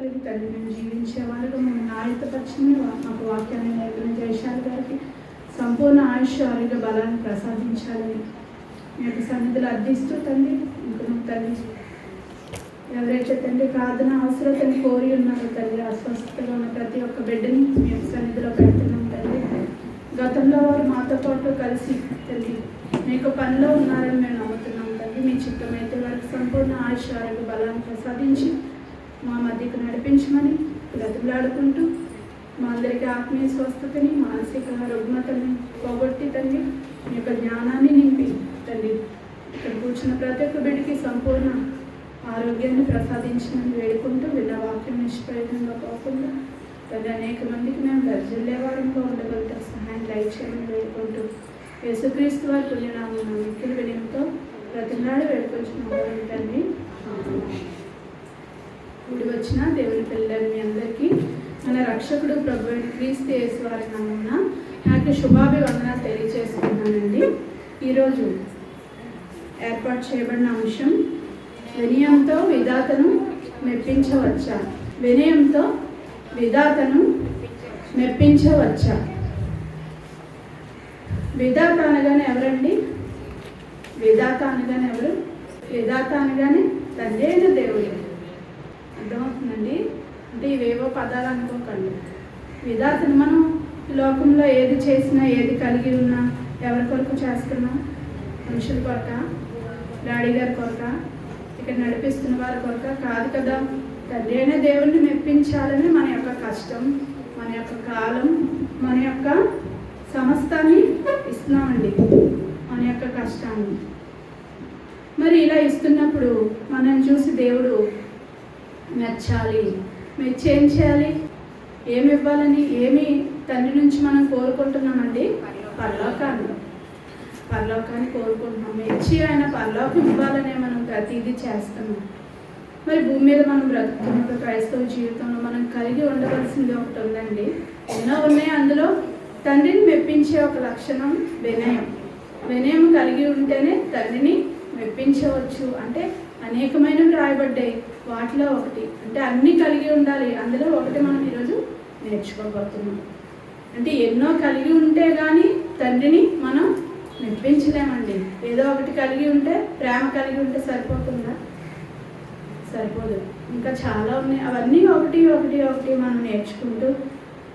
కలిగి తండ్రి మేము జీవించే వాళ్ళగా మమ్మల్ని ఆయుధపరిచింది. మాకు వాక్యాన్ని నేర్పిన జయశాలి గారికి సంపూర్ణ ఆయుష్ ఆరోగ్య బలాన్ని ప్రసాదించాలని మీ యొక్క సన్నిధిలో అర్థిస్తూ తండ్రి ఇంకా తండ్రి ఎవరైతే తండ్రి ప్రార్థన అవసరతని కోరి ఉన్నారో తండ్రి అస్వస్థతగా ఉన్న ప్రతి ఒక్క బిడ్డని మీ యొక్క సన్నిధిలో పెడుతున్నాం తండ్రి. గతంలో వారు మాతో పాటు కలిసి తండ్రి మీకు పనిలో ఉన్నారని మేము నమ్ముతున్నాం తండ్రి. మీ చిత్తమైతే వారికి సంపూర్ణ ఆయుష్ ఆరోగ్య బలాన్ని ప్రసాదించి మా మధ్యకు నడిపించమని బ్రతుకులాడుకుంటూ మా అందరికీ ఆత్మీయ స్వస్థతని మానసిక రుగ్మతని పోగొట్టి తండ్రి మీ యొక్క జ్ఞానాన్ని నింపి తండ్రి ఇక్కడ కూర్చున్న ప్రతి ఒక్క బిడ్డకి సంపూర్ణ ఆరోగ్యాన్ని ప్రసాదించమని వేడుకుంటూ విన్న వాక్యం నిష్ప్రయోజనంగా పోకుండా తండ్రి అనేక మందికి మేము దర్జల్లేవారంగా ఉండగలుగుతాం సహాయం లైక్ చేయమని వేడుకుంటూ యేసుక్రీస్తు వారి పుణ్యనామం మిక్కిలి వినయంతో ప్రతినాడు వేడుకొచ్చుకున్నాం తండ్రి. కూడి వచ్చిన దేవుని పిల్లలు మీ అందరికీ మన రక్షకుడు ప్రభు క్రీస్తు యేసు వారి నామమున నాకు శుభాభివందనాలు తెలియజేసుకున్నానండి. ఈరోజు ఏర్పాటు చేయబడిన అంశం వినయంతో విధాతను మెప్పించవచ్చా. వినయంతో విధాతను మెప్పించవచ్చా. విధాత అనగానే ఎవరండి? విధాత అనగానే ఎవరు? విధాత అనగానే తండ్రి అయిన దేవుడు. అర్థమవుతుందండి? అంటే ఇవేవో పదాలు అనుకోకండి. విధాతను మనం లోకంలో ఏది చేసినా ఏది కలిగి ఉన్నా ఎవరి కొరకు చేస్తున్నాం? మనుషుల కొరక, డాడీ గారి కొరక, ఇక్కడ నడిపిస్తున్న వారి కొరక కాదు కదా. తండ్రి అయిన దేవుడిని మెప్పించాలని మన యొక్క కష్టం, మన యొక్క కాలం, మన యొక్క సమస్తాన్ని ఇస్తున్నామండి, మన యొక్క కష్టాన్ని. మరి ఇలా ఇస్తున్నప్పుడు మనం చూసి దేవుడు మెచ్చాలి. మెచ్చేం చేయాలి? ఏమి ఇవ్వాలని, ఏమి తండ్రి నుంచి మనం కోరుకుంటున్నామండి? పరలోకాన్ని కోరుకుంటున్నాం. మెచ్చి ఆయన పరలోకం ఇవ్వాలనే మనం ప్రతిదీ చేస్తున్నాం. మరి భూమి మీద మనం బ్రతుకుతున్నప్పుడు క్రైస్తవ జీవితంలో మనం కలిగి ఉండవలసింది ఒకటి ఉందండి. ఎన్నో ఉన్నాయి. అందులో తండ్రిని మెప్పించే ఒక లక్షణం వినయం. వినయం కలిగి ఉంటేనే తండ్రిని మెప్పించవచ్చు. అంటే అనేకమైనవి రాయబడ్డాయి. వాటిలో ఒకటి అంటే అన్నీ కలిగి ఉండాలి. అందులో ఒకటి మనం ఈరోజు నేర్చుకోబోతున్నాం. అంటే ఎన్నో కలిగి ఉంటే కానీ తండ్రిని మనం మెప్పించలేమండి. ఏదో ఒకటి కలిగి ఉంటే, ప్రేమ కలిగి ఉంటే సరిపోతుందా? సరిపోదు. ఇంకా చాలా ఉన్నాయి. అవన్నీ ఒకటి ఒకటి ఒకటి మనం నేర్చుకుంటూ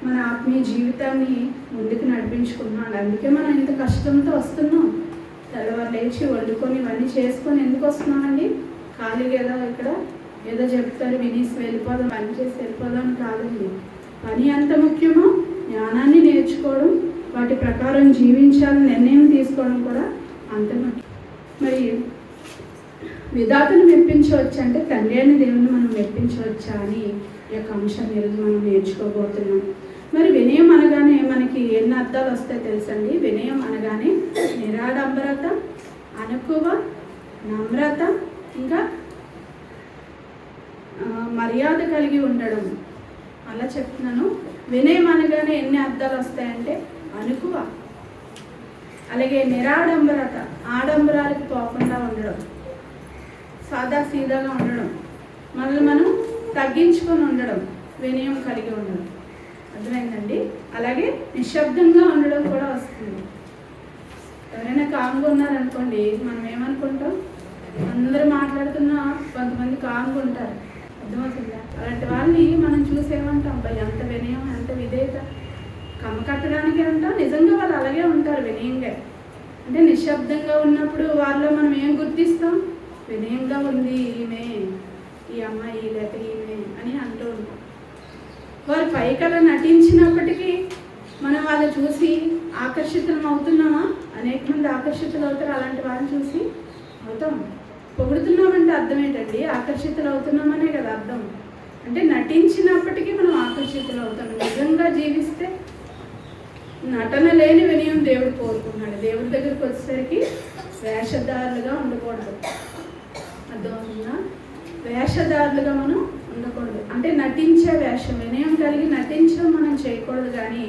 మన ఆత్మీయ జీవితాన్ని ముందుకు నడిపించుకుంటున్నాం. అందుకే మనం ఇంత కష్టంతో వస్తున్నాం. తెల్లవారు లేచి వండుకొని ఇవన్నీ చేసుకొని ఎందుకు వస్తున్నామండి? ఖాళీగా ఏదో ఇక్కడ ఏదో చెప్తారు వినేసి వెళ్ళిపోదాం, పని చేసి వెళ్ళిపోదాం కాదండి. పని ఎంత ముఖ్యమో జ్ఞానాన్ని నేర్చుకోవడం, వాటి ప్రకారం జీవించాలని నిర్ణయం తీసుకోవడం కూడా అంత ముఖ్యం. మరి విధాతను మెప్పించవచ్చు అంటే తండ్రి అయిన దేవుని మనం మెప్పించవచ్చా అని ఈ యొక్క అంశాన్ని ఈరోజు మనం నేర్చుకోబోతున్నాం. మరి వినయం అనగానే మనకి ఎన్ని అర్థాలు వస్తాయో తెలుసండి. వినయం అనగానే నిరాడంబరత, అనుకువ, నమ్రత, ఇంకా మర్యాద కలిగి ఉండడం. అలా చెప్తున్నాను. వినయం అనగానే ఎన్ని అర్థాలు వస్తాయంటే అనుకువ, అలాగే నిరాడంబరత, ఆడంబరాలకు పోకుండా ఉండడం, సాదా సీదాగా ఉండడం, మనల్ని మనం తగ్గించుకొని ఉండడం, వినయం కలిగి ఉండడం. అర్థమైందండి? అలాగే నిశ్శబ్దంగా ఉండడం కూడా వస్తుంది. ఎవరైనా కామ్గా ఉన్నారనుకోండి, మనం ఏమనుకుంటాం? అందరూ మాట్లాడుతున్నా కొంతమంది కామ్గా ఉంటారు. అర్థమవుతుందా? అలాంటి వాళ్ళని మనం చూసేమంటాం, ఎంత వినయం, ఎంత విధేయత. కమ్మ కట్టడానికి అంటాం, నిజంగా వాళ్ళు అలాగే ఉంటారు వినయంగా. అంటే నిశ్శబ్దంగా ఉన్నప్పుడు వాళ్ళలో మనం ఏం గుర్తిస్తాం? వినయంగా ఉంది ఈమె, ఈ అమ్మాయి లేక ఈమె అని అంటూ ఉంటాం. వారు పైకలా నటించినప్పటికీ మనం వాళ్ళని చూసి ఆకర్షితులం అవుతున్నామా? అనేక మంది ఆకర్షితులు అవుతారు. అలాంటి వాళ్ళని చూసి అవుతాం. పొగుడుతున్నామంటే అర్థం ఏంటండి? ఆకర్షితులు అవుతున్నామనే కదా అర్థం. అంటే నటించినప్పటికీ మనం ఆకర్షితులు అవుతాం. నిజంగా జీవిస్తే నటన లేని వినయం దేవుడు కోరుకున్నాడు. దేవుడి దగ్గరికి వచ్చేసరికి వేషధారులుగా ఉండకూడదు. అర్థమవుతుందా? వేషధారులుగా మనం ఉండకూడదు. అంటే నటించే వేషం, వినయం కలిగి నటించడం మనం చేయకూడదు. కానీ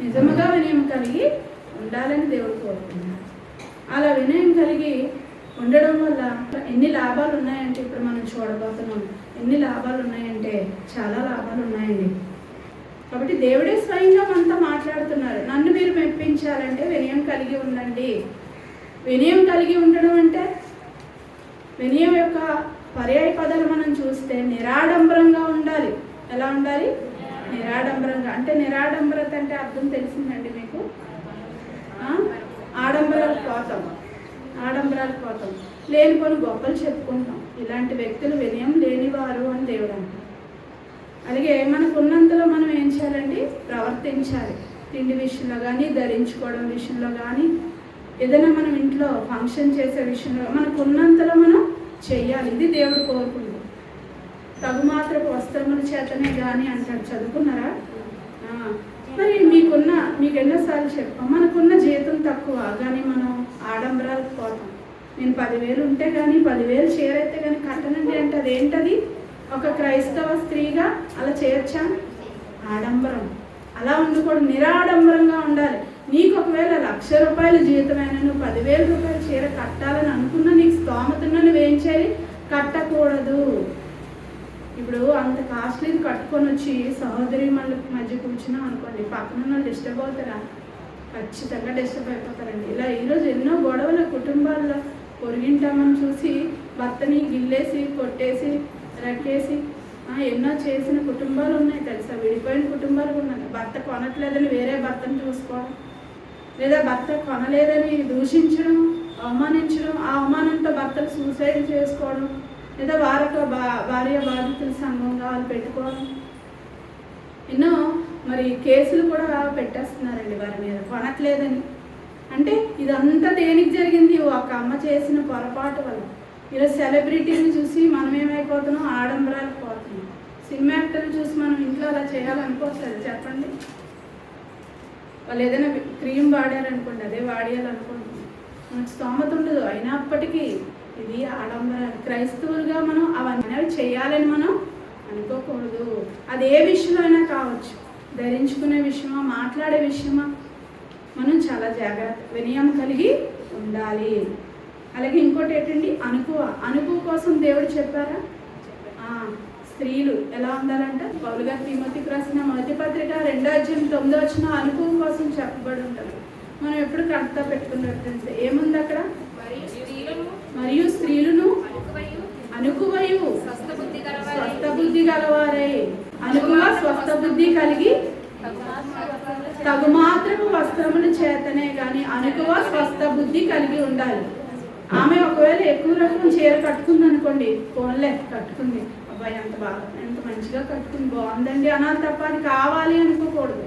నిజముగా వినయం కలిగి ఉండాలని దేవుడు కోరుకున్నాడు. అలా వినయం కలిగి ఉండడం వల్ల ఎన్ని లాభాలు ఉన్నాయంటే ఇప్పుడు మనం చూడబోతున్నాం. ఎన్ని లాభాలు ఉన్నాయంటే చాలా లాభాలు ఉన్నాయండి. కాబట్టి దేవుడే స్వయంగా మనతో మాట్లాడుతున్నారు. నన్ను మీరు మెప్పించాలంటే వినయం కలిగి ఉండండి. వినయం కలిగి ఉండడం అంటే వినయం యొక్క పర్యాయ పదాలు మనం చూస్తే నిరాడంబరంగా ఉండాలి. ఎలా ఉండాలి? నిరాడంబరంగా. అంటే నిరాడంబరత అంటే అర్థం తెలిసిందండి మీకు? ఆడంబరాలు పోతాం, ఆడంబరాలు పోతాం, లేనిపోని గొప్పలు చెప్పుకుంటాం. ఇలాంటి వ్యక్తులు వినయం లేనివారు అని దేవుడు అంటారు. అలాగే మనకు ఉన్నంతలో మనం ఏం చేయాలండి? ప్రవర్తించాలి. తిండి విషయంలో కానీ, ధరించుకోవడం విషయంలో కానీ, ఏదైనా మనం ఇంట్లో ఫంక్షన్ చేసే విషయంలో మనకు ఉన్నంతలో మనం చెయ్యాలి. ఇది దేవుడు కోరుకుంది. తగుమాత్రపు వస్త్రముల చేతనే కానీ అంటాడు. చదువుకున్నారా? మరి మీకు ఎన్నోసార్లు చెప్పాం, మనకున్న జీతం తక్కువ కానీ మనం ఆడంబరాలకు పోతాం. నేను 10,000 ఉంటే కానీ 10,000 షేర్ అయితే కానీ కట్టనండి అంటే అదేంటది? ఒక క్రైస్తవ స్త్రీగా అలా చేయొచ్చా? ఆడంబరం. అలా ఉండకూడదు, నిరాడంబరంగా ఉండాలి. నీకు ఒకవేళ ₹1,00,000 జీతమైనా నువ్వు 10,000 రూపాయలు చీర కట్టాలని అనుకున్నా, నీకు స్తోమతన్నా నువ్వేం చేయాలి? కట్టకూడదు. ఇప్పుడు అంత కాస్ట్లీది కట్టుకొని వచ్చి సహోదరి మధ్య కూర్చున్నాం అనుకోండి, పక్కన వాళ్ళు డిస్టర్బ్ అవుతారా? ఖచ్చితంగా డిస్టర్బ్ అయిపోతారండి. ఇలా ఈరోజు ఎన్నో గొడవలు కుటుంబాల్లో పొరిగింటామని చూసి భర్తని గిల్లేసి కొట్టేసి రక్కేసి ఎన్నో చేసిన కుటుంబాలు ఉన్నాయి తెలుసా? విడిపోయిన కుటుంబాలు ఉన్నాయి. భర్త కొనట్లేదని వేరే భర్తను చూసుకోవడం, లేదా భర్త కొనలేదని దూషించడం, అవమానించడం, ఆ అవమానంతో భర్తలు సూసైడ్ చేసుకోవడం, లేదా భార్య బాధితుల సంఘంగా వాళ్ళు పెట్టుకోవడం. ఎన్నో మరి కేసులు కూడా పెట్టేస్తున్నారండి వారి మీద కొనట్లేదని. అంటే ఇదంతా దేనికి జరిగింది? ఒక అమ్మ చేసిన పొరపాటు వల్ల. ఇలా సెలబ్రిటీని చూసి మనం ఏమైపోతున్నాం? ఆడంబరాలకు పోతున్నాం. సినిమా యాక్టర్ని చూసి మనం ఇంట్లో అలా చేయాలనుకోవట్లేదు. చెప్పండి, వాళ్ళు ఏదైనా క్రీమ్ వాడారనుకోండి, అదే వాడేయాలనుకుంటున్నాం. మనకు స్తోమత ఉండదు. అయినప్పటికీ ఇది ఆడంబరాలు. క్రైస్తవులుగా మనం అవన్నీ చేయాలని మనం అనుకోకూడదు. అది ఏ విషయంలో అయినా కావచ్చు, ధరించుకునే విషయమా, మాట్లాడే విషయమా, మనం చాలా జాగ్రత్త వినయం కలిగి ఉండాలి. అలాగే ఇంకోటి ఏంటండి? అనుకువ కోసం దేవుడు చెప్పారా? స్త్రీలు ఎలా ఉండాలంట? పౌలు గారు తిమోతికి రాసిన మొదటి పత్రిక 2:9 అనుకువ కోసం చెప్పబడి ఉంటుంది. మనం ఎప్పుడు కడతా పెట్టుకున్నట్టు ఏముంది అక్కడ? మరియు స్త్రీలను అనుకువయు స్వస్థ బుద్ధి గలవారై. అనుకువ స్వస్థ బుద్ధి కలిగి తగుమాత్రపు వస్త్రముల చేతనే కానీ అనుకువ స్వస్థ బుద్ధి కలిగి ఉండాలి. ఆమె ఒకవేళ ఎక్కువ రకం చీర కట్టుకుంది అనుకోండి, ఫోన్లే కట్టుకుంది, అబ్బాయి ఎంత మంచిగా కట్టుకుంది, బాగుందండి అనాలి తప్ప అది కావాలి అనుకోకూడదు.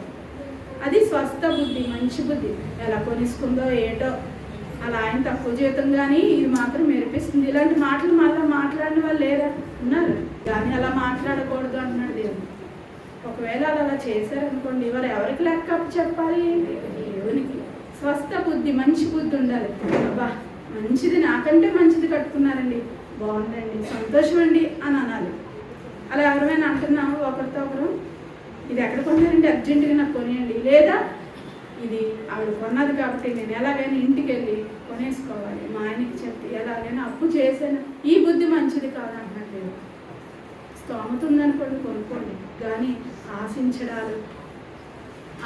అది స్వస్థ బుద్ధి, మంచి బుద్ధి. ఎలా కొనిసుకుందో ఏటో, అలా ఆయన తక్కువ జీతం కానీ ఇది మాత్రం మెరిపిస్తుంది. ఇలాంటి మాటలు మళ్ళీ మాట్లాడిన వాళ్ళు లేరా? ఉన్నారు. కానీ అలా మాట్లాడకూడదు అంటున్నాడు దేవుడు. ఒకవేళ అలా చేశారనుకోండి, వారు ఎవరికి లెక్క చెప్పాలి? దేవునికి. స్వస్థ బుద్ధి, మంచి బుద్ధి ఉండాలి. అబ్బా మంచిది, నాకంటే మంచిది కట్టుకున్నారండి, బాగుందండి, సంతోషం అండి అని అనాలి. అలా ఎవరైనా అంటున్నాము ఒకరితో ఒకరు, ఇది ఎక్కడ కొన్నారండి, అర్జెంటుగా నాకు కొనియండి, లేదా ఇది ఆవిడ కొన్నది కాబట్టి నేను ఎలాగైనా ఇంటికి వెళ్ళి కొనేసుకోవాలి, మా ఆయనకి చెప్పి ఎలాగైనా అప్పు చేశాను. ఈ బుద్ధి మంచిది కాదంటున్నట్టు. స్తోమత ఉందనుకోండి కొనుక్కోండి, కానీ ఆశించడాలు,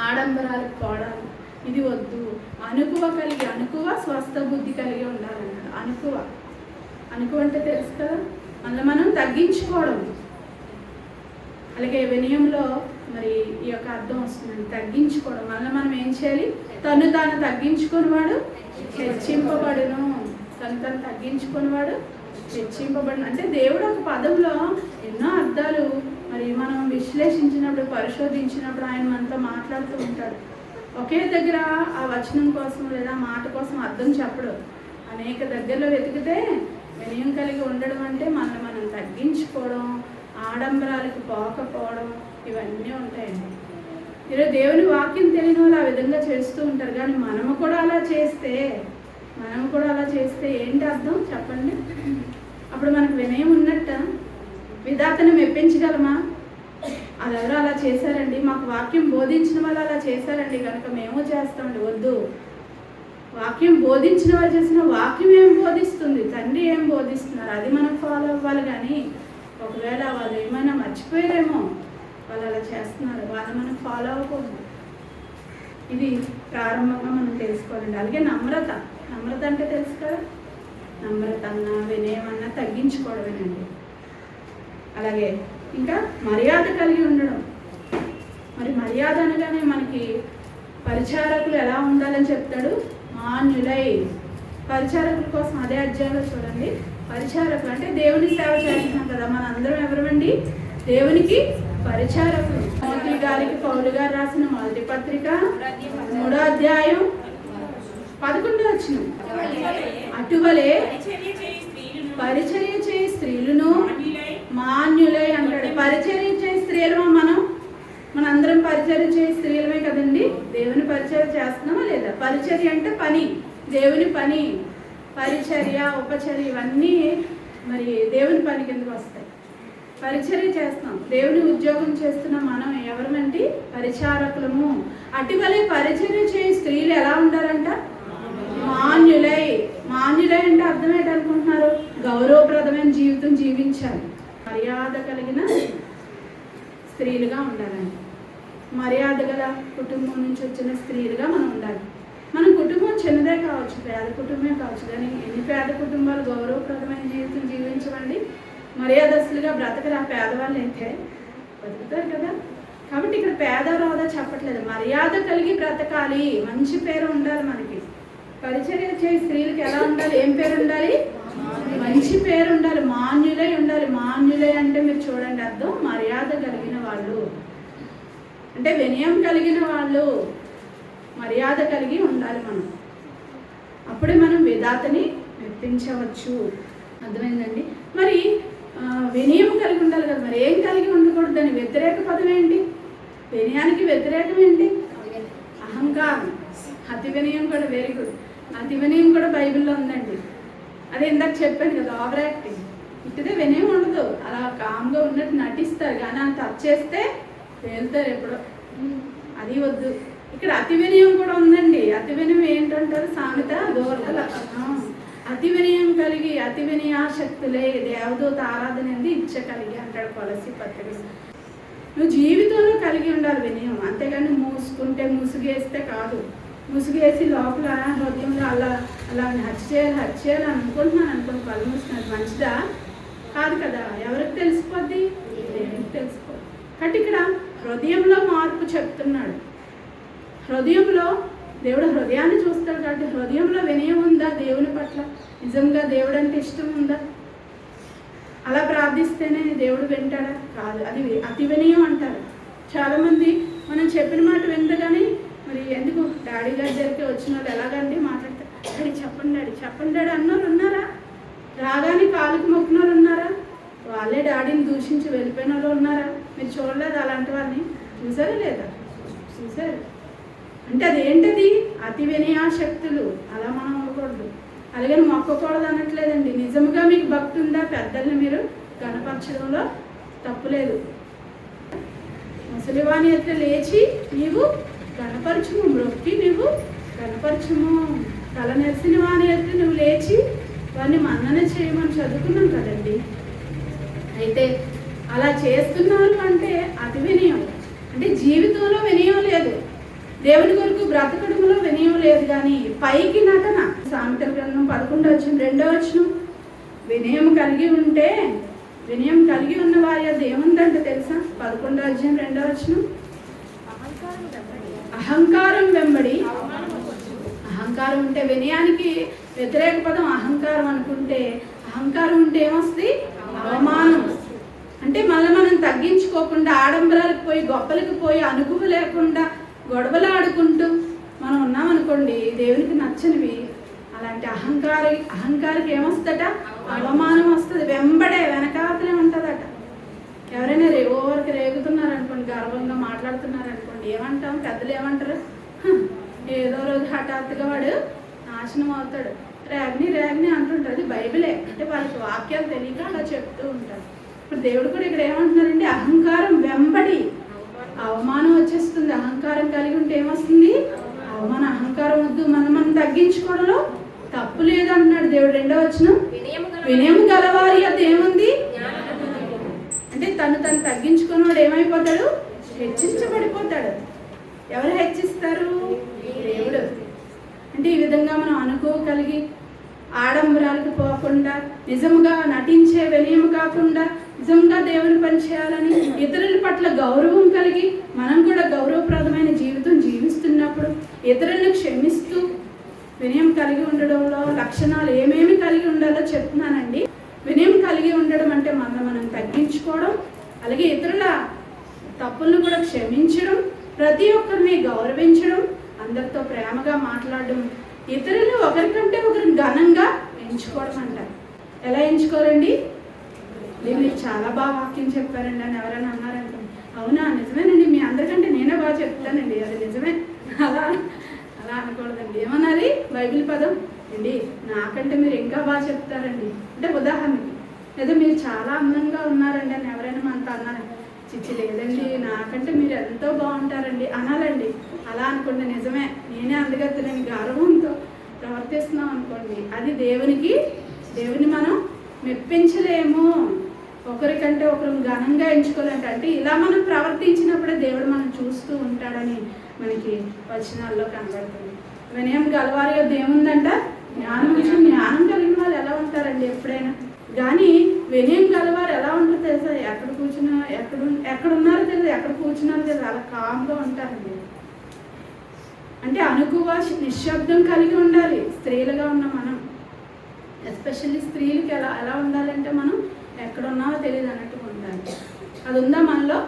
ఆడంబరాలు పోవడాలు ఇది వద్దు. అనుకువ స్వస్థ బుద్ధి కలిగి ఉండాలన్నాడు. అనుకువ అంటే తెలుసు కదా, మళ్ళీ మనం తగ్గించుకోవడం. అలాగే వినయంలో మరి ఈ యొక్క అర్థం వస్తుందండి, తగ్గించుకోవడం. మళ్ళీ మనం ఏం చేయాలి? తాను తగ్గించుకునేవాడు హెచ్చింపబడును. తను తగ్గించుకునేవాడు హెచ్చింపబడును. అంటే దేవుడు ఒక పదంలో ఎన్నో అర్థాలు మరి మనం విశ్లేషించినప్పుడు, పరిశోధించినప్పుడు ఆయన మనతో మాట్లాడుతూ ఉంటాడు. ఒకే దగ్గర ఆ వచనం కోసం లేదా మాట కోసం అర్థం చెప్పడు. అనేక దగ్గరలో వెతికితే వినయం కలిగి ఉండడం అంటే మనం తగ్గించుకోవడం, ఆడంబరాలకు పోకపోవడం, ఇవన్నీ ఉంటాయండి. ఈరోజు దేవుని వాక్యం తెలియని వాళ్ళు ఆ విధంగా చేస్తూ ఉంటారు. కానీ మనము కూడా అలా చేస్తే ఏంటి అర్థం చెప్పండి? అప్పుడు మనకు వినయం ఉన్నట్ట? విధాతను మెప్పించగలమా? అది ఎవరు అలా చేశారండి, మాకు వాక్యం బోధించిన వాళ్ళు అలా చేశారండి కనుక మేము చేస్తామండి. వద్దు. వాక్యం బోధించిన వాళ్ళు చేసిన వాక్యం ఏం బోధిస్తుంది, తండ్రి ఏం బోధిస్తున్నారు, అది మనం ఫాలో అవ్వాలి. కానీ ఒకవేళ వాళ్ళు ఏమైనా మర్చిపోయారేమో, వాళ్ళు అలా చేస్తున్నారు, వాళ్ళు మనం ఫాలో అవ్వకూడదు. ఇది ప్రారంభంగా మనం తెలుసుకోవాలండి. అలాగే నమ్రత అంటే తెలుసు కదా, నమ్రత అన్నా వినయం అన్నా తగ్గించుకోవడమేనండి. అలాగే ఇంకా మర్యాద కలిగి ఉండడం. మరి మర్యాద అనగానే మనకి పరిచారకులు ఎలా ఉండాలని చెప్తాడు, మాన్యులై. పరిచారకుల కోసం అదే అధ్యాయంలో చూడండి, పరిచారకులు అంటే దేవుని సేవ చేస్తున్నాం కదా, మన అందరం ఎవరమండి, దేవునికి పరిచారకులు. మోతి గారికి పౌలు గారు రాసిన మొదటి పత్రిక 3వ అధ్యాయం 11వ వచనం, అటువలే పరిచర్య చేయి స్త్రీలను మాన్యులై అంటాడు. పరిచర్య చేయి స్త్రీలమా? మనందరం పరిచర్య చేయి స్త్రీలమే కదండి. దేవుని పరిచర్య చేస్తున్నామా లేదా? పరిచర్య అంటే పని, దేవుని పని. పరిచర్య, ఉపచర్య ఇవన్నీ మరి దేవుని పని కిందకు వస్తాయి. పరిచర్య చేస్తాం, దేవుని ఉద్యోగం చేస్తున్న మనం ఎవరమంటే పరిచారకులము. అటువలే పరిచర్య చేయి స్త్రీలు ఎలా ఉండాలంట, మాన్యులై. మాన్యులై అంటే అర్థం ఏంటనుకుంటున్నారు? గౌరవప్రదమైన జీవితం జీవించాలి, మర్యాద కలిగిన స్త్రీలుగా ఉండాలండి. మర్యాద గల కుటుంబం నుంచి వచ్చిన స్త్రీలుగా మనం ఉండాలి. మన కుటుంబం చిన్నదే కావచ్చు, పేద కుటుంబమే కావచ్చు, కానీ ఎన్ని పేద కుటుంబాలు గౌరవప్రదమైన జీవితం జీవించవండి, మర్యాదస్తులుగా బ్రతకరు. ఆ పేదవాళ్ళు అయితే బతుకుతారు కదా. కాబట్టి ఇక్కడ పేద రాదా చెప్పట్లేదు, మర్యాద కలిగి బ్రతకాలి, మంచి పేరు ఉండాలి మనకి. పరిచర్య చేసే స్త్రీలకు ఎలా ఉండాలి? ఏం పేరు ఉండాలి? మంచి పేరు ఉండాలి, మాన్యులై ఉండాలి. మాన్యులై అంటే మీరు చూడండి అర్థం, మర్యాద కలిగిన వాళ్ళు అంటే వినయం కలిగిన వాళ్ళు, మర్యాద కలిగి ఉండాలి మనం. అప్పుడే మనం విధాతని మెప్పించవచ్చు. అర్థమైందండి? మరి వినయం కలిగి ఉండాలి కదా, మరి ఏం కలిగి ఉండకూడదు? దాని వ్యతిరేక పదం ఏంటి? వినయానికి వ్యతిరేకం ఏంటి? అహంకారం. అతి వినయం కూడా వెరీ గుడ్. అతి వినయం కూడా బైబిల్లో ఉందండి. అదే ఇందాక చెప్పాను కదా, ఓవర్ యాక్టింగ్. ఇటుదే వినయం ఉండదు, అలా కామ్గా ఉన్నట్టు నటిస్తారు, కానీ అంత టచ్ చేస్తే వెళ్తారు ఎప్పుడో. అది వద్దు. ఇక్కడ అతి వినయం కూడా ఉందండి. అతి వినయం ఏంటంటారు? సామెత దూరత లక్షణం. అతి వినయం కలిగి అతి వినయాశక్తులే దేవదూత ఆరాధన అనేది ఇచ్చ కలిగి అంటాడు కొలస్సీ పత్రిక. నువ్వు జీవితంలో కలిగి ఉండాలి వినయం, అంతేగాని మూసుకుంటే ముసుగేస్తే కాదు. ముసుగేసి లోపల హృదయంలో అలా హత్య చేయాలి అనుకుంటున్నాను కళ్ళు మూసుకున్నది మంచిదా? కాదు కదా. ఎవరికి తెలిసిపోద్ది? దేవునికి తెలిసిపోద్ది. కాబట్టి ఇక్కడ హృదయంలో మార్పు చెప్తున్నాడు. హృదయంలో దేవుడు హృదయాన్ని చూస్తాడు కాబట్టి హృదయంలో వినయం ఉందా దేవుని పట్ల? నిజంగా దేవుడు అంటే ఇష్టం ఉందా? అలా ప్రార్థిస్తేనే దేవుడు వింటాడా? కాదు. అది అతి వినయం అంటారు. చాలామంది మనం చెప్పిన మాట వింటగానే మరి ఎందుకు డాడీ గారి దగ్గరికి వచ్చిన వాళ్ళు ఎలాగండి మాట్లాడతారు, డాడీ చెప్పండి డాడీ అన్నోళ్ళు ఉన్నారా? రాగానే కాలుకి మొక్కిన వాళ్ళు ఉన్నారా? వాళ్ళే డాడీని దూషించి వెళ్ళిపోయిన వాళ్ళు ఉన్నారా? మీరు చూడలేదు అలాంటి వాళ్ళని? చూసారా లేదా? చూసారు. అంటే అదేంటది? అతి వినయాశక్తులు. అలా మనం అవ్వకూడదు. అలాగే మొక్కకూడదు అనట్లేదండి. నిజంగా మీకు భక్తి ఉందా? పెద్దల్ని మీరు గణపరచడంలో తప్పులేదు. ముసలివాణి ఎత్త లేచి నీవు గణపరచుము, మ్రొక్కి నువ్వు గణపరచుము. తల నెరిసిన వాణి ఎత్తి నువ్వు లేచి వాడిని మన్నన చేయమని చదువుకున్నాం కదండి. అయితే అలా చేస్తున్నారు అంటే అతి వినయం. అంటే జీవితంలో వినయం లేదు, దేవుని కొరకు బ్రతకడంలో వినయం లేదు, కానీ పైకి నటన. సామెతల గ్రంథం 11వ అధ్యాయం 2వ వచనం, వినయం కలిగి ఉంటే, వినయం కలిగి ఉన్న వారి అది ఏముందంటే తెలుసా? 11వ అధ్యాయం 2వ వచనం, అహంకారం వెంబడి. అహంకారం ఉంటే, వినయానికి వ్యతిరేక పదం అహంకారం అనుకుంటే, అహంకారం ఉంటే ఏమొస్తుంది? అవమానం. అంటే మనం తగ్గించుకోకుండా ఆడంబరాలకు పోయి గొప్పలకు పోయి అనుభవం లేకుండా గొడవలు ఆడుకుంటూ మనం ఉన్నామనుకోండి, దేవునికి నచ్చనివి. అలాంటి అహంకారికి ఏమొస్తుందట? అవమానం వస్తుంది. వెనకాతలే ఉంటుందట. ఎవరైనా ఓవరికి రేగుతున్నారనుకోండి, గర్వంగా మాట్లాడుతున్నారనుకోండి, ఏమంటాం? పెద్దలు ఏమంటారు? ఏదో రోజు హఠాత్తుగా వాడు నాశనం అవుతాడు, రేగ్ని అంటుంటారు. అది బైబిలే. అంటే వాళ్ళకి వాక్యాలు తెలియక అలా చెప్తూ ఉంటారు. ఇప్పుడు దేవుడు కూడా ఇక్కడ ఏమంటున్నారండి? అహంకారం వెంబడి అవమానం వచ్చేస్తుంది. అహంకారం కలిగి ఉంటే ఏమొస్తుంది? అవమానం. అహంకారం వద్దు. మనం తగ్గించుకోవడంలో తప్పు లేదు అంటున్నాడు దేవుడు. 2వ వచనం, వినయం గలవారి అది ఏముంది? ఏమైపోతాడు? హెచ్చించబడిపోతాడు. ఎవరు హెచ్చిస్తారు? దేవుడు. అంటే ఈ విధంగా మనం అనుకో కలిగి ఆడంబరాలకు పోకుండా, నిజంగా నటించే వినయం కాకుండా నిజంగా దేవుని పని చేయాలని, ఇతరుల పట్ల గౌరవం కలిగి మనం కూడా గౌరవప్రదమైన జీవితం జీవిస్తున్నప్పుడు ఇతరులను క్షమిస్తూ వినయం కలిగి ఉండడంలో లక్షణాలు ఏమేమి కలిగి ఉండాలో చెప్తున్నానండి. వినయం కలిగి ఉండడం అంటే మనం తగ్గించుకోవడం, అలాగే ఇతరుల తప్పులను కూడా క్షమించడం, ప్రతి ఒక్కరిని గౌరవించడం, అందరితో ప్రేమగా మాట్లాడడం, ఇతరులు ఒకరికంటే ఒకరు ఘనంగా ఎంచుకోవడం అంటారు. ఎలా ఎంచుకోవాలండి? మీరు చాలా బాగా వాక్యం చెప్పారండి అని ఎవరైనా అన్నారంట. అవునా? నిజమేనండి, మీ అందరికంటే నేనే బాగా చెప్తానండి, అది నిజమే. అలా అలా అనకూడదండి. ఏమనాలి? బైబిల్ పదం అండి, నాకంటే మీరు ఇంకా బాగా చెప్తారండి అంటే ఉదాహరణకి, లేదా మీరు చాలా అందంగా ఉన్నారండి అని ఎవరైనా మనతో అన్నారు. చిచ్చి లేదండి, నాకంటే మీరు ఎంతో బాగుంటారండి అనాలండి. అలా అనుకోండి, నిజమే నేనే అందగత్తలేని గౌరవంతో ప్రవర్తిస్తున్నాం అనుకోండి, అది దేవుని మనం మెప్పించలేము. ఒకరికంటే ఒకరు ఘనంగా ఎంచుకోవాలంటే, అంటే ఇలా మనం ప్రవర్తించినప్పుడే దేవుడు మనం చూస్తూ ఉంటాడని మనకి వచనాల్లో కనబడుతుంది. వినయం గలవారి యొద్ద ఏముందంట? జ్ఞానం కలిగిన వాళ్ళు ఎలా ఉంటారండి ఎప్పుడైనా కానీ, వినయం గలవారు ఎలా ఉంటారు తెలుసా? ఎక్కడ కూర్చున్నా ఎక్కడున్నారో తెలుసు, ఎక్కడ కూర్చున్నారో తెలుసు, అలా కామ్గా ఉంటారండి. అంటే అనుకువ నిశ్శబ్దం కలిగి ఉండాలి. స్త్రీలుగా ఉన్న మనం, ఎస్పెషల్లీ స్త్రీలకి ఎలా ఉండాలంటే, మనం ఎక్కడున్నామో తెలియదు అన్నట్టుగా ఉండాలి. అది ఉందా మనలో?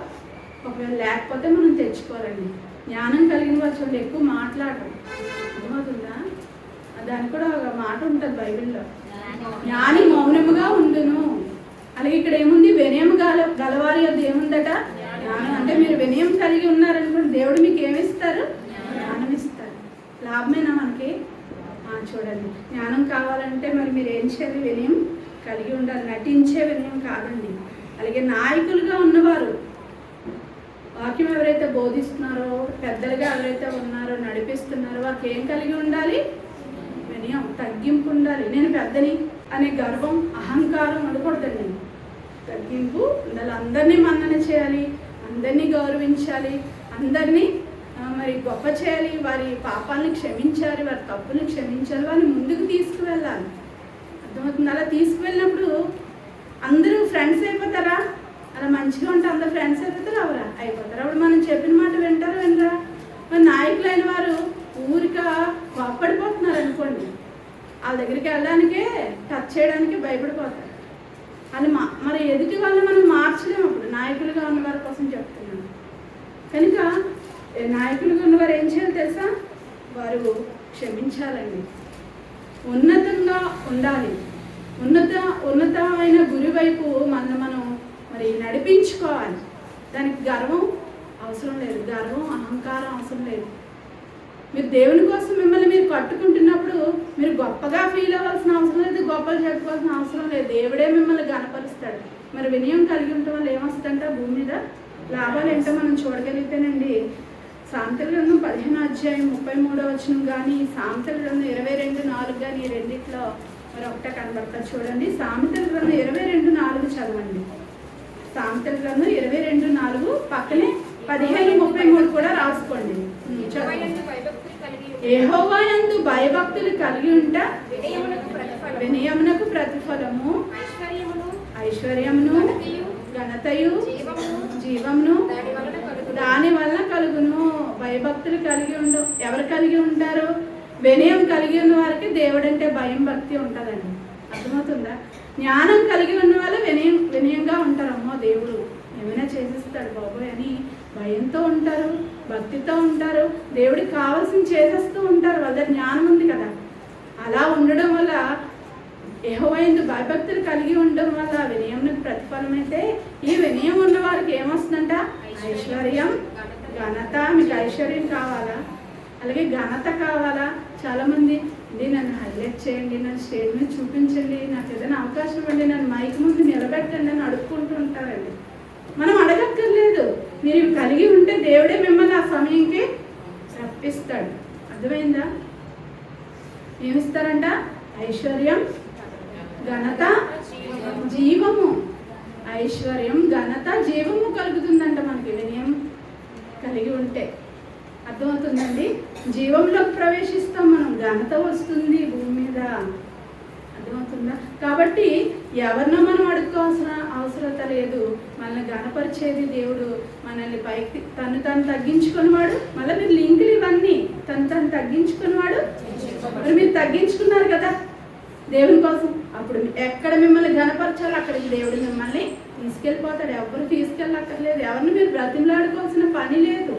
ఒకవేళ లేకపోతే మనం తెచ్చుకోవాలండి. జ్ఞానం కలిగిన వాళ్ళు చూడండి, ఎక్కువ మాట్లాడరు. అర్థమవుతుందా? దానికి కూడా ఒక మాట ఉంటుంది బైబిల్లో, జ్ఞాని మౌనముగా ఉండును. అలాగే ఇక్కడ ఏముంది? వినయం గలవారి యొద్ద ఏముందట? జ్ఞానం. అంటే మీరు వినయం కలిగి ఉన్నారనుకోండి, దేవుడు మీకు ఏమిస్తారు? జ్ఞానం ఇస్తారు. లాభమేనా మనకి? చూడండి, జ్ఞానం కావాలంటే మరి మీరు ఏం చేయాలి? వినయం కలిగి ఉండాలి. నటించే వినయం కాదండి. అలాగే నాయకులుగా ఉన్నవారు, వాక్యం ఎవరైతే బోధిస్తున్నారో, పెద్దలుగా ఎవరైతే ఉన్నారో, నడిపిస్తున్నారో, వారికి ఏం కలిగి ఉండాలి? వినయం, తగ్గింపు ఉండాలి. నేను పెద్దని అనే గర్వం, అహంకారం ఉండకూడదండి. తగ్గింపు ఉండాలి. అందరినీ మన్నన చేయాలి, అందరినీ గౌరవించాలి, అందరినీ మరి గొప్ప చేయాలి, వారి పాపాలను క్షమించాలి, వారి తప్పులను క్షమించాలి, వారిని ముందుకు తీసుకువెళ్ళాలి. అర్థమవుతుంది? అలా తీసుకువెళ్ళినప్పుడు అందరూ ఫ్రెండ్స్ అయిపోతారా? అలా మంచిగా ఉంటే అందరూ ఫ్రెండ్స్ అయిపోతారు, అవరా అయిపోతారు. అప్పుడు మనం చెప్పిన మాట వినరా? మరి నాయకులైన వారు ఊరిక గొప్పడిపోతున్నారు అనుకోండి, వాళ్ళ దగ్గరికి వెళ్ళడానికే, టచ్ చేయడానికి భయపడిపోతారు. అది మరి ఎదుటి వాళ్ళని మనం మార్చలేము. అప్పుడు నాయకులుగా ఉన్న వారి కోసం చెప్తున్నాను కనుక, నాయకులుగా ఉన్నవారు ఏం చేయాలి తెలుసా? వారు క్షమించాలండి, ఉన్నతంగా ఉండాలి, ఉన్నతమైన గురి వైపు మనం మరి నడిపించుకోవాలి. దానికి గర్వం అవసరం లేదు, గర్వం అహంకారం అవసరం లేదు. మీరు దేవుని కోసం మిమ్మల్ని మీరు కట్టుకుంటున్నప్పుడు మీరు గొప్పగా ఫీల్ అవ్వాల్సిన అవసరం లేదు, గొప్పలు చెప్పుకోవాల్సిన అవసరం లేదు. దేవుడే మిమ్మల్ని గణపరుస్తాడు. మరి వినయం కలిగి ఉండటం వల్ల ఏమొస్తుందంట? భూమి మీద లాభాలు ఏంటో మనం చూడగలిగితేనండి, సామెతల గ్రంథం 15:33 కానీ, సామెతల గ్రంథం 22:4 కానీ, రెండిట్లో మరి ఒకటే కనబడతారు. చూడండి, సామెతల గ్రంథం 22:4 చదవండి. సామెతల గ్రంథం 22:4 పక్కనే 15:33 కూడా రాసుకోండి. యెహోవా యందు భయభక్తులు కలిగి ఉంట వినయమునకు ప్రతిఫలము, ఐశ్వర్యమును, ఘనతయు, జీవమును దాని వలన కలుగును. భయభక్తులు కలిగి ఎవరు కలిగి ఉంటారు? వినయం కలిగి ఉన్న వారికి దేవుడు అంటే భయం, భక్తి ఉంటుందండి. అర్థమవుతుందా? జ్ఞానం కలిగి ఉన్న వాళ్ళు వినయంగా ఉంటారు. అమ్మో దేవుడు ఏమైనా చేసేస్తాడు బాబోయ్ అని భయంతో ఉంటారు, భక్తితో ఉంటారు, దేవుడికి కావాల్సింది చేసేస్తూ ఉంటారు. వాళ్ళ జ్ఞానం ఉంది కదా. అలా ఉండడం వల్ల, యెహోవా యందు భయభక్తులు కలిగి ఉండడం వల్ల వినయంకు ప్రతిఫలం అయితే, ఈ వినయం ఉన్న వారికి ఏమొస్తుందంట? ఐశ్వర్యం, ఘనత. మీకు ఐశ్వర్యం కావాలా? అలాగే ఘనత కావాలా? చాలామంది నన్ను హైలైట్ చేయండి, నన్ను స్టేజ్ మీద చూపించండి, నాకు ఏదైనా అవకాశం ఇవ్వండి, నన్ను మైక్ ముందు నిలబెట్టండి అని అడుక్కుంటూ ఉంటారండి. మనం అడగక్కర్లేదు. మీరు ఇవి కలిగి ఉంటే దేవుడే మిమ్మల్ని ఆ సమయంకి రప్పిస్తాడు. అర్థమైందా? ఏమిస్తారంట? ఐశ్వర్యం, ఘనత, జీవము. ఐశ్వర్యం, ఘనత, జీవము కలుగుతుందంట మనకి వినయం కలిగి ఉంటే. అర్థమవుతుందండి? జీవంలోకి ప్రవేశిస్తాం మనం, ఘనత వస్తుంది భూమి మీద. అర్థమవుతుందా? కాబట్టి ఎవరినో మనం అడుక్కోవాల్సిన అవసరత లేదు. మనల్ని ఘనపరిచేది దేవుడు, మనల్ని పైకి తను తగ్గించుకునేవాడు. మళ్ళీ మీరు లింకులు ఇవన్నీ తను తగ్గించుకునేవాడు. మరి మీరు తగ్గించుకున్నారు కదా దేవుని కోసం, అప్పుడు ఎక్కడ మిమ్మల్ని ఘనపరచాలో అక్కడికి దేవుడు మిమ్మల్ని తీసుకెళ్ళిపోతాడు. ఎవరు తీసుకెళ్ళక్కర్లేదు, ఎవరిని మీరు బ్రతిమలాడుకోవాల్సిన పని లేదు.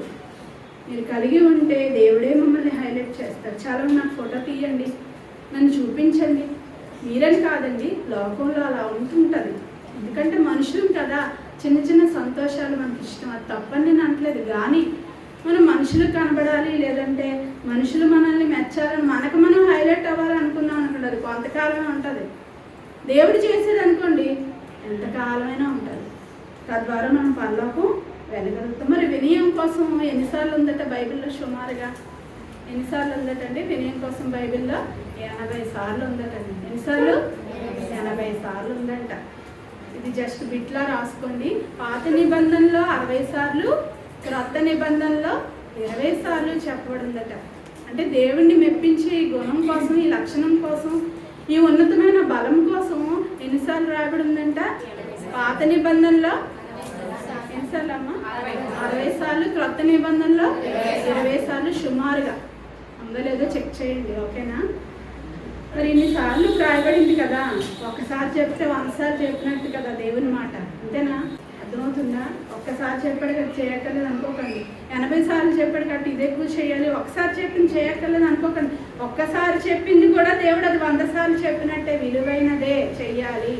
మీరు కలిగి ఉంటే దేవుడే మిమ్మల్ని హైలైట్ చేస్తారు. చాలా నాకు ఫోటో తీయండి, నన్ను చూపించండి. మీరని కాదండి, లోకంలో అలా ఉంటుంటుంది. ఎందుకంటే మనుషులు కదా, చిన్న చిన్న సంతోషాలు మనకి ఇష్టం, అది తప్పని నేను అనట్లేదు. కానీ మనం మనుషులకు కనబడాలి, లేదంటే మనుషులు మనల్ని మెచ్చాలని, మనకు మనం హైలైట్ అవ్వాలి అనుకున్నాం అనుకోండి, అది కొంతకాలమే ఉంటుంది. దేవుడు చేసేది అనుకోండి ఎంతకాలమైనా ఉంటుంది. తద్వారా మనం పరలోకం వెళ్ళగలుగుతాం. మరి వినయం కోసం ఎన్నిసార్లు ఉందట బైబిల్లో? సుమారుగా ఎన్నిసార్లు ఉందటండి వినయం కోసం బైబిల్లో? 80 సార్లు ఉందటండి. ఎన్నిసార్లు? 80 సార్లు ఉందంట. ఇది జస్ట్ బిట్లా రాసుకోండి. పాత నిబంధనలో 60 సార్లు, క్రొత్త నిబంధనలో 20 సార్లు చెప్పబడిందట. అంటే దేవుణ్ణి మెప్పించే ఈ గుణం కోసం, ఈ లక్షణం కోసం, ఈ ఉన్నతమైన బలం కోసం ఎన్నిసార్లు రాయబడి ఉందంట? పాత నిబంధనలో ఎన్నిసార్లు అమ్మా? 60 సార్లు, క్రొత్త నిబంధనలో 20 సార్లు సుమారుగా. ఉందో లేదో చెక్ చేయండి, ఓకేనా? మరి ఇన్నిసార్లు రాయబడింది కదా, ఒక్కసారి చెప్తే 100 సార్లు చెప్పినట్టు కదా దేవుని మాట, అంతేనా? అర్థమవుతుందా? ఒక్కసారి చెప్పాడు కదా చేయక్కర్లేదు అనుకోకండి. 80 సార్లు చెప్పాడు కాబట్టి ఇది ఎక్కువ చేయాలి, ఒకసారి చెప్పింది చేయక్కర్లేదు అనుకోకండి. ఒక్కసారి చెప్పింది కూడా దేవుడు అది 100 సార్లు చెప్పినట్టే, విలువైనదే చెయ్యాలి.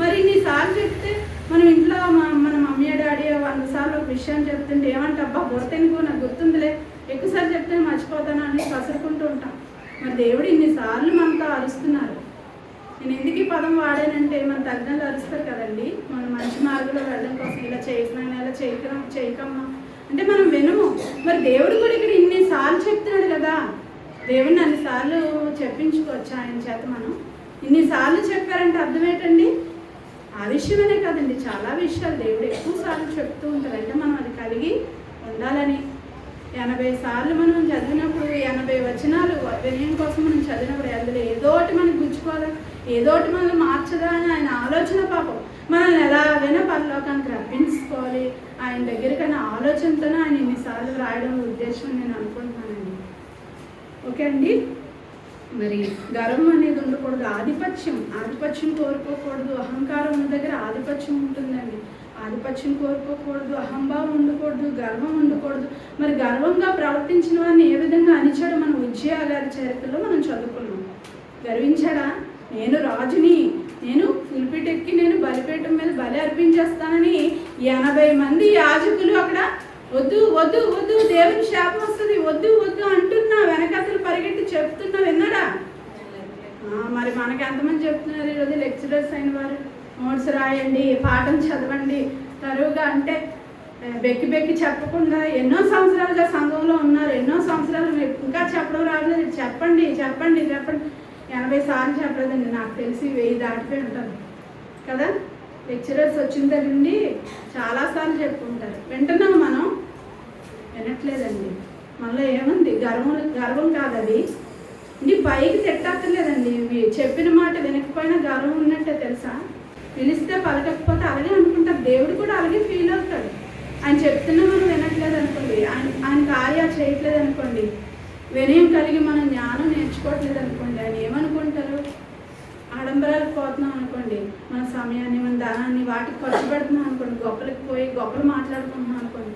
మరి ఇన్నిసార్లు చెప్తే మనం ఇంట్లో మన మమ్మీ డాడీ 100 సార్లు ఒక విషయం చెప్తుంటే ఏమంటే, అబ్బా గుర్తెందుకు, నాకు గుర్తుందిలే, ఎక్కువసార్లు చెప్తే మర్చిపోతాను అని కసురుకుంటూ ఉంటాం. మరి దేవుడు ఇన్నిసార్లు మనతో అరుస్తున్నారు. నేను ఎందుకు ఈ పదం వాడానంటే, మన తల్లిదండ్రులు అరుస్తారు కదండి, మనం మంచి మార్గంలో వెళ్ళడం కోసం, ఇలా చేయకపోయినా ఇలా చేయకమ్మా అంటే మనం వినము. మరి దేవుడు కూడా ఇక్కడ ఇన్నిసార్లు చెప్తున్నాడు కదా, దేవుడిని అన్నిసార్లు చెప్పించుకోవచ్చు ఆయన చేత. మనం ఇన్నిసార్లు చెప్పారంటే అర్థం ఏంటండి? ఆ విషయమనే కదండి, చాలా విషయాలు దేవుడు ఎక్కువ సార్లు చెప్తూ ఉంటారు. అంటే మనం అది కలిగి ఉండాలని. 80 సార్లు మనం చదివినప్పుడు, 80 వచనాలు వినయం కోసం మనం చదివినప్పుడు, అందులో ఏదోటి మనకు గుచ్చుకోదా, ఏదోటి మనల్ని మార్చదా అని ఆయన ఆలోచన. పాపం మనల్ని ఎలాగైనా పరలోకానికి రప్పించుకోవాలి ఆయన దగ్గరికైనా ఆలోచనతోనే ఆయన ఇన్నిసార్లు రాయడం ఉద్దేశం నేను అనుకుంటున్నానండి. ఓకే అండి? మరి గర్వం అనేది ఉండకూడదు, ఆధిపత్యం కోరుకోకూడదు. అహంకారం ఉన్న దగ్గర ఆధిపత్యం ఉంటుందండి. ఆధిపత్యం కోరుకోకూడదు, అహంభావం ఉండకూడదు, గర్వం ఉండకూడదు. మరి గర్వంగా ప్రవర్తించిన వారిని ఏ విధంగా అనిచాడు మన ఉజ్జయ గారి చరిత్రలో మనం చదువుకున్నాం. గర్వించాడా? నేను రాజుని, నేను పులిపిటెక్కి నేను బలిపీఠం మీద బలి అర్పించేస్తానని 80 మంది యాజకులు అక్కడ వద్దు వద్దు వద్దు, దేవుని శాపం వస్తుంది, వద్దు వద్దు అంటున్నా, వెనకతలు పరిగెట్టి చెప్తున్నా, విన్నాడా? మరి మనకి ఎంతమంది చెప్తున్నారు ఈరోజు లెక్చరర్స్ అయిన వారు? నోట్స్ రాయండి, పాఠం చదవండి, తరువుగా అంటే బెక్కి చెప్పకుండా ఎన్నో సంవత్సరాలుగా సంఘంలో ఉన్నారు, ఎన్నో సంవత్సరాలు ఇంకా చెప్పడం రాలేదు, చెప్పండి చెప్పండి చెప్పండి. 80 సార్లు చెప్పలేదండి, నాకు తెలిసి 1000 దాటిపోయి ఉంటుంది కదా. లెక్చరర్స్ వచ్చిన దగ్గర నుండి చాలాసార్లు చెప్పుకుంటారు, వింటున్నాం మనం, వినట్లేదండి. మళ్ళీ ఏముంది? గర్వం కాదు అది. ఇంటి పైకి తిట్టక్కర్లేదండి, చెప్పిన మాట వినకపోయినా గర్వం ఉన్నట్టే తెలుసా. పిలిస్తే పలకకపోతే అలాగే అనుకుంటారు, దేవుడు కూడా అలాగే ఫీల్ అవుతాడు. ఆయన చెప్తున్నా మనం వినట్లేదు అనుకోండి, ఆయన కార్యాలు చేయట్లేదు అనుకోండి, వినయం కలిగి మనం జ్ఞానం నేర్చుకోవట్లేదు అనుకోండి, ఆయన ఏమనుకుంటారు? ఆడంబరాలకు పోతున్నాం అనుకోండి, మన సమయాన్ని, మన ధనాన్ని వాటికి ఖర్చు పెడుతున్నాం అనుకోండి, గొప్పలకి పోయి గొప్పలు మాట్లాడుకుంటున్నాం అనుకోండి,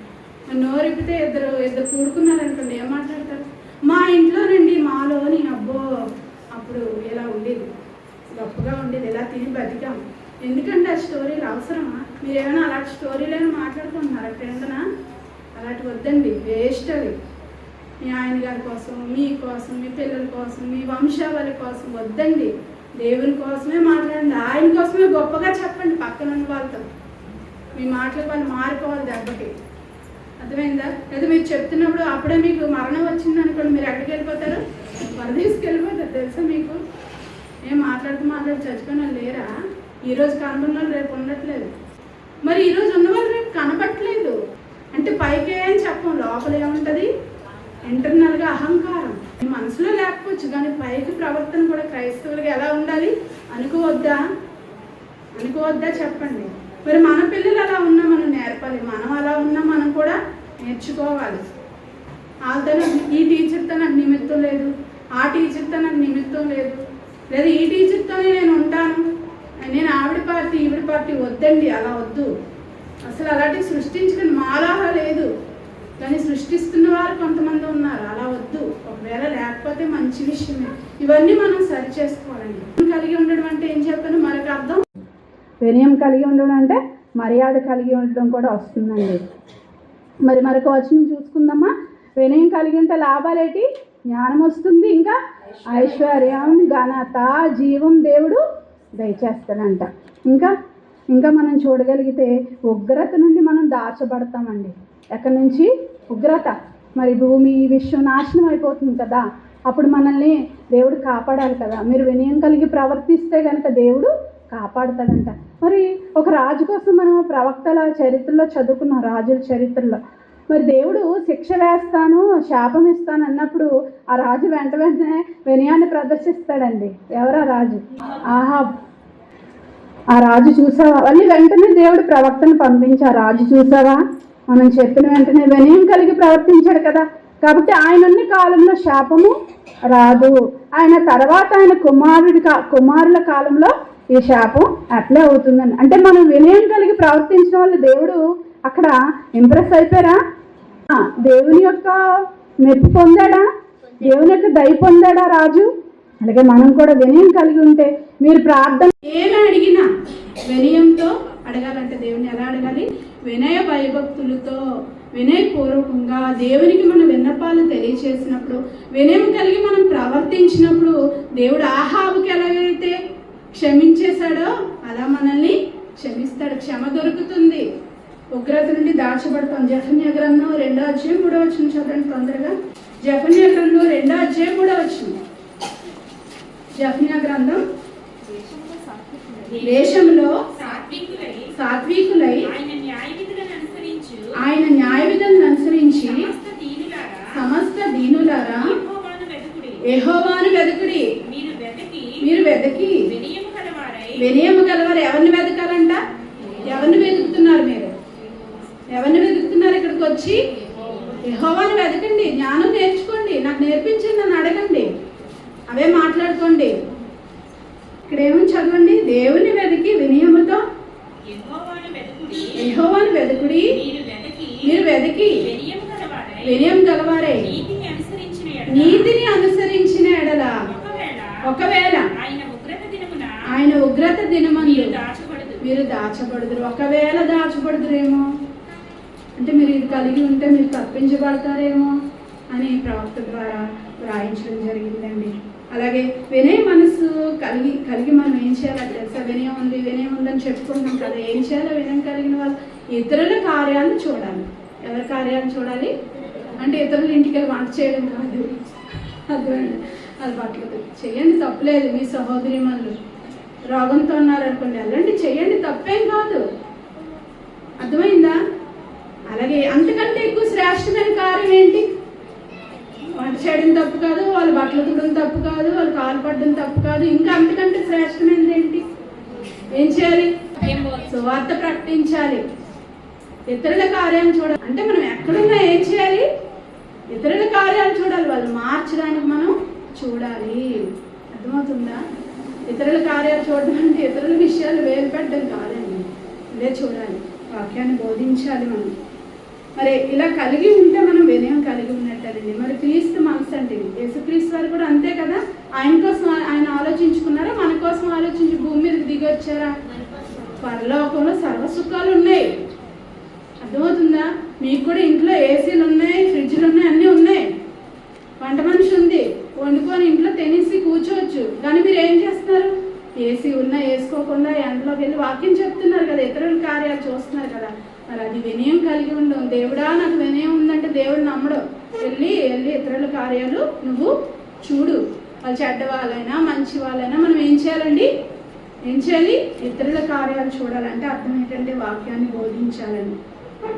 నోరిపితే ఇద్దరు కూడుకున్నారు అనుకోండి, ఏం మాట్లాడతారు? మా ఇంట్లోనండి, మాలోని, అబ్బో అప్పుడు ఇలా ఉండేది, గొప్పగా ఉండేది, ఇలా తిని బతికాం. ఎందుకంటే ఆ స్టోరీలు అవసరమా? మీరు ఏమైనా అలాంటి స్టోరీలు మాట్లాడుకుంటున్నారా ఫ్రెండ్నా? అలాంటి వద్దండి, వేస్ట్ అవి. మీ ఆయన గారి కోసం, మీకోసం, మీ పిల్లల కోసం, మీ వంశావళి కోసం వద్దండి. దేవుని కోసమే మాట్లాడండి, ఆయన కోసమే గొప్పగా చెప్పండి పక్కన ఉన్న వాళ్ళతో. మీ మాటలు వాళ్ళు మారిపోవాలి దెబ్బకి. అర్థమైందా? లేదా మీరు చెప్తున్నప్పుడు అప్పుడే మీకు మరణం వచ్చింది అనుకోండి, మీరు ఎక్కడికి వెళ్ళిపోతారు? తీసుకెళ్ళిపోతారు. తెలుసా మీకు? ఏం మాట్లాడుతూ చచ్చిపోయిన లేరా? ఈరోజు కనుగొన్న రేపు ఉండట్లేదు. మరి ఈరోజు ఉన్నవాళ్ళు రేపు కనబట్టలేదు అంటే పైకి ఏం చెప్పం, లోపల ఏముంటుంది, ఇంటర్నల్గా అహంకారం మనసులో లేకపోవచ్చు, కానీ పైకి ప్రవర్తన కూడా క్రైస్తవులుగా ఎలా ఉండాలి అనుకోవద్దా చెప్పండి. మరి మన పిల్లలు అలా ఉన్నా మనం నేర్పాలి, మనం అలా ఉన్నా మనం కూడా నేర్చుకోవాలి. వాళ్ళతో ఈ టీచర్తో నాకు నిమిత్తం లేదు, ఆ టీచర్తో నాకు నిమిత్తం లేదు, లేదా ఈ టీచర్తోనే నేను ఉంటాను, నేను ఆవిడ పార్టీ ఈవిడ పార్టీ వద్దండి, అలా వద్దు. అసలు అలాంటివి సృష్టించకండి. మాలాగా లేదు, కానీ సృష్టిస్తున్న వారు కొంతమంది ఉన్నారు, అలా వద్దు. ఒకవేళ లేకపోతే మంచి విషయమే. ఇవన్నీ మనం సరి చేసుకోవాలండి. కలిగి ఉండడం అంటే ఏం చెప్పాను, మరొక అర్థం వినయం కలిగి ఉండడం అంటే మర్యాద కలిగి ఉండడం కూడా వస్తుందండి. మరి మరొక వచనం చూసుకుందామా. వినయం కలిగి ఉంటే లాభాలేటి, జ్ఞానం వస్తుంది, ఇంకా ఐశ్వర్యం, ఘనత, జీవం దేవుడు దయచేస్తాడంట. ఇంకా మనం చూడగలిగితే ఉగ్రత నుండి మనం దాచబడతామండి. ఎక్కడి నుంచి? ఉగ్రత. మరి భూమి విశ్వం నాశనం అయిపోతుంది కదా, అప్పుడు మనల్ని దేవుడు కాపాడాలి కదా. మీరు వినయం కలిగి ప్రవర్తిస్తే కనుక దేవుడు కాపాడుతాడంట. మరి ఒక రాజు కోసం మనం ప్రవక్తల చరిత్రలో చదువుకున్నాం, రాజుల చరిత్రలో. మరి దేవుడు శిక్ష వేస్తాను, శాపం ఇస్తాను అన్నప్పుడు ఆ రాజు వెంటనే వినయాన్ని ప్రదర్శిస్తాడండి. ఎవరా రాజు? ఆహాబ్. ఆ రాజు చూసావా? మళ్ళీ వెంటనే దేవుడు ప్రవక్తను పంపించారు. రాజు చూసావా, మనం చెప్పిన వెంటనే వినయం కలిగి ప్రవర్తించాడు కదా, కాబట్టి ఆయన ఉన్న కాలంలో శాపము రాదు. ఆయన తర్వాత ఆయన కుమారుల కాలంలో ఈ శాపం అట్లే అవుతుందని. అంటే మనం వినయం కలిగి ప్రవర్తించడం వల్ల దేవుడు అక్కడ ఇంప్రెస్ అయిపోయారా? దేవుని యొక్క మెప్పు పొందాడా? దేవుని యొక్క దయ పొందాడా రాజు? అలాగే మనం కూడా వినయం కలిగి ఉంటే, మీరు ప్రార్థన ఏమి అడిగినా వినయంతో అడగాలంటే దేవుని ఎలా అడగాలి? వినయ భయభక్తులతో, వినయపూర్వకంగా దేవునికి మన విన్నపాలు తెలియచేసినప్పుడు, వినయం కలిగి మనం ప్రవర్తించినప్పుడు దేవుడు ఆహాబుకి ఎలాగైతే క్షమించేశాడో అలా మనల్ని క్షమిస్తాడు. క్షమ దొరుకుతుంది, ఉగ్రత నుండి దాచబడతాం. జెఫన్యా గ్రంథం 2వ అధ్యాయం 3వ వచనం చదవండి తొందరగా. జెఫన్యా గ్రంథం 2వ అధ్యాయం 3వ వచనం. జెఫన్యా గ్రంథం, దేశంలో సాత్వికులై ఆయన న్యాయ విధులను అనుసరించి సమస్త దీనులారా యెహోవాను వెతుకుడి. మీరు వెతికి వినయము గలవారు. ఎవరిని వెతకాలంట? ఎవరిని వెతుకుతున్నారు మీరు? ఎవరిని వెతుకుతున్నారు? ఇక్కడికి వచ్చి యెహోవాను వెతకండి, జ్ఞానం నేర్చుకోండి, నాకు నేర్పించండి నన్ను అడగండి, అవే మాట్లాడుకోండి. ఇక్కడ ఏమని చదవండి? దేవుని వెతికి వినయముతో యెహోవాను వెతుకుడి, మీరు వెతికి వినయం గలవారే నీతిని అనుసరించిన ఎడల ఒకవేళ ఆయన ఉగ్రత దినమందు మీరు దాచబడుదురు. ఒకవేళ దాచబడుదురేమో అంటే మీరు ఇది కలిగి ఉంటే మీరు తప్పించబడతారేమో అని ప్రవక్త ద్వారా వ్రాయించడం జరిగిందండి. అలాగే వినయ మనసు కలిగి మనం ఏం చేయాలో తెలుసా? వినయం ఉందని చెప్పుకుంటాం కదా, ఏం చేయాలో? వినయం కలిగిన వాళ్ళు ఇతరుల కార్యాలను చూడాలి. ఎవరి కార్యాలను చూడాలి అంటే ఇతరుల ఇంటికి వెళ్ళి వంట చేయడం కాదు, అది బట్టలు చెయ్యండి, తప్పలేదు. మీ సహోదరి మనులు రోగంతో ఉన్నారనుకోండి, వెళ్ళండి, చెయ్యండి, తప్పేం కాదు. అర్థమైందా? అలాగే అంతకంటే ఎక్కువ శ్రేష్టమైన కార్యం ఏంటి? వంట చేయడం తప్పు కాదు, వాళ్ళు బట్టలు తుడడం తప్పు కాదు, వాళ్ళు కాలు పడడం తప్పు కాదు. ఇంకా అంతకంటే శ్రేష్టమైనది ఏంటి? ఏం చేయాలి? సువార్త ప్రకటించాలి, ఇతరుల కార్యాలు చూడాలి. అంటే మనం ఎక్కడున్నా ఏం చేయాలి? ఇతరుల కార్యాలు చూడాలి, వాళ్ళు మార్చడానికి మనం చూడాలి. అర్థమవుతుందా? ఇతరుల కార్యాలు చూడడం అంటే ఇతరుల విషయాలు వేలు పెట్టడం కాదండి, ఇదే చూడాలి, వాక్యాన్ని బోధించాలి మనం. మరి ఇలా కలిగి ఉంటే మనం వినయం కలిగి ఉన్నట్టండి. మరి క్రీస్తు మనసు అంటే యేసుక్రీస్తు వారు కూడా అంతే కదా. ఆయన కోసం ఆయన ఆలోచించుకున్నారా? మన కోసం ఆలోచించి భూమి మీదకి దిగి వచ్చారా? పరలోకంలో సర్వసుఖాలు ఉన్నాయి. అర్థమవుతుందా? మీకు కూడా ఇంట్లో ఏసీలు ఉన్నాయి, ఫ్రిడ్జ్లు ఉన్నాయి, అన్నీ ఉన్నాయి, వంట మనిషి ఉంది, వండుకొని ఇంట్లో తినేసి కూర్చోవచ్చు. కానీ మీరు ఏం చేస్తున్నారు? ఏసీ ఉన్నా వేసుకోకుండా ఎండలోకి వెళ్ళి వాక్యం చెప్తున్నారు కదా, ఇతరుల కార్యాలు చూస్తున్నారు కదా. మరి అది వినయం కలిగి ఉండవు. దేవుడా నాకు వినయం ఉందంటే దేవుడు నమ్మడు. వెళ్ళి ఇతరుల కార్యాలు నువ్వు చూడు. వాళ్ళు చెడ్డ వాళ్ళైనా మంచి వాళ్ళైనా మనం ఏం చేయాలండి? ఏం చేయాలి? ఇతరుల కార్యాలు చూడాలంటే అర్థం ఏంటంటే వాక్యాన్ని బోధించాలని.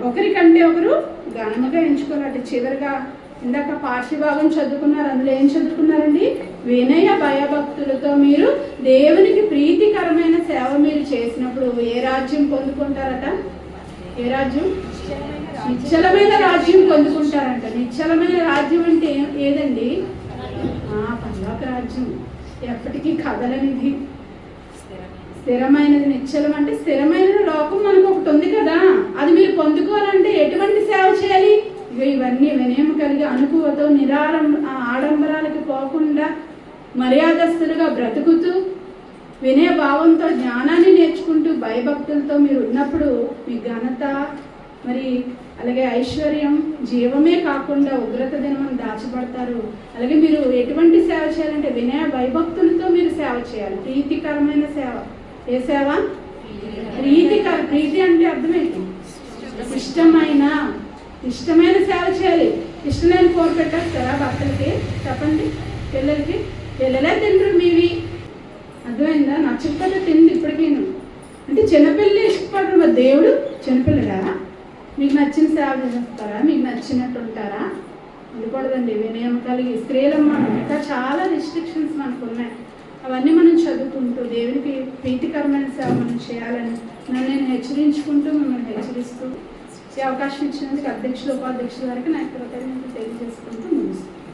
ఒకరికంటే ఒకరు ఘనముగా ఎంచుకోవాలంటే. చివరిగా ఇందాక పాఠ్యభాగం చదువుకున్నారు, అందులో ఏం చదువుకున్నారండి? వినయ భయభక్తులతో మీరు దేవునికి ప్రీతికరమైన సేవ మీరు చేసినప్పుడు ఏ రాజ్యం పొందుకుంటారట? ఏ రాజ్యం? నిశ్చలమైన రాజ్యం పొందుకుంటారంట. నిశ్చలమైన రాజ్యం అంటే ఏదండి? పరలోక రాజ్యం, ఎప్పటికీ కదలనిది, స్థిరమైనది. నిశ్చలం అంటే స్థిరమైన లోకం మనకు ఒకటి ఉంది కదా, అది మీరు పొందుకోవాలంటే ఎటువంటి సేవ చేయాలి? ఇవన్నీ వినయం కలిగి అనుకువతో ఆడంబరాలకు పోకుండా మర్యాదస్తులుగా బ్రతుకుతూ వినయ భావంతో జ్ఞానాన్ని నేర్చుకుంటూ భయభక్తులతో మీరు ఉన్నప్పుడు మీ ఘనత మరి అలాగే ఐశ్వర్యం జీవమే కాకుండా ఉగ్రత దినం దాచబడతారు. అలాగే మీరు ఎటువంటి సేవ చేయాలంటే వినయ భయభక్తులతో మీరు సేవ చేయాలి. ప్రీతికరమైన సేవ. ఏ సేవ? ప్రీతి అంటే అర్థమేంటి? ఇష్టమైన సేవ చేయాలి. ఇష్టమైన కూర పెట్టేస్తారా భర్తలకి? చెప్పండి. పిల్లలే తింటారు మీవి, అర్థమైందా? నచ్చకపోతే తిండి ఇప్పటికీను. అంటే చిన్నపిల్లలు ఇష్టపడరు, మరి దేవుడు చిన్నపిల్లడా? మీకు నచ్చిన సేవ చేస్తారా? మీకు నచ్చినట్టు ఉంటారా? ఉండకూడదండి. వినయం కలిగి స్త్రీలమ్మ ఇంకా చాలా రిస్ట్రిక్షన్స్ మనకు ఉన్నాయి. అవన్నీ మనం చదువుకుంటూ దేవునికి ప్రీతికరమైన సేవ మనం చేయాలని నేను హెచ్చరించుకుంటూ మిమ్మల్ని హెచ్చరిస్తూ ఈ అవకాశం ఇచ్చినందుకు అధ్యక్షులు ఉపాధ్యక్షుల వరకు నా కృతజ్ఞతలు తెలియజేసుకుంటూ ముగిస్తాను.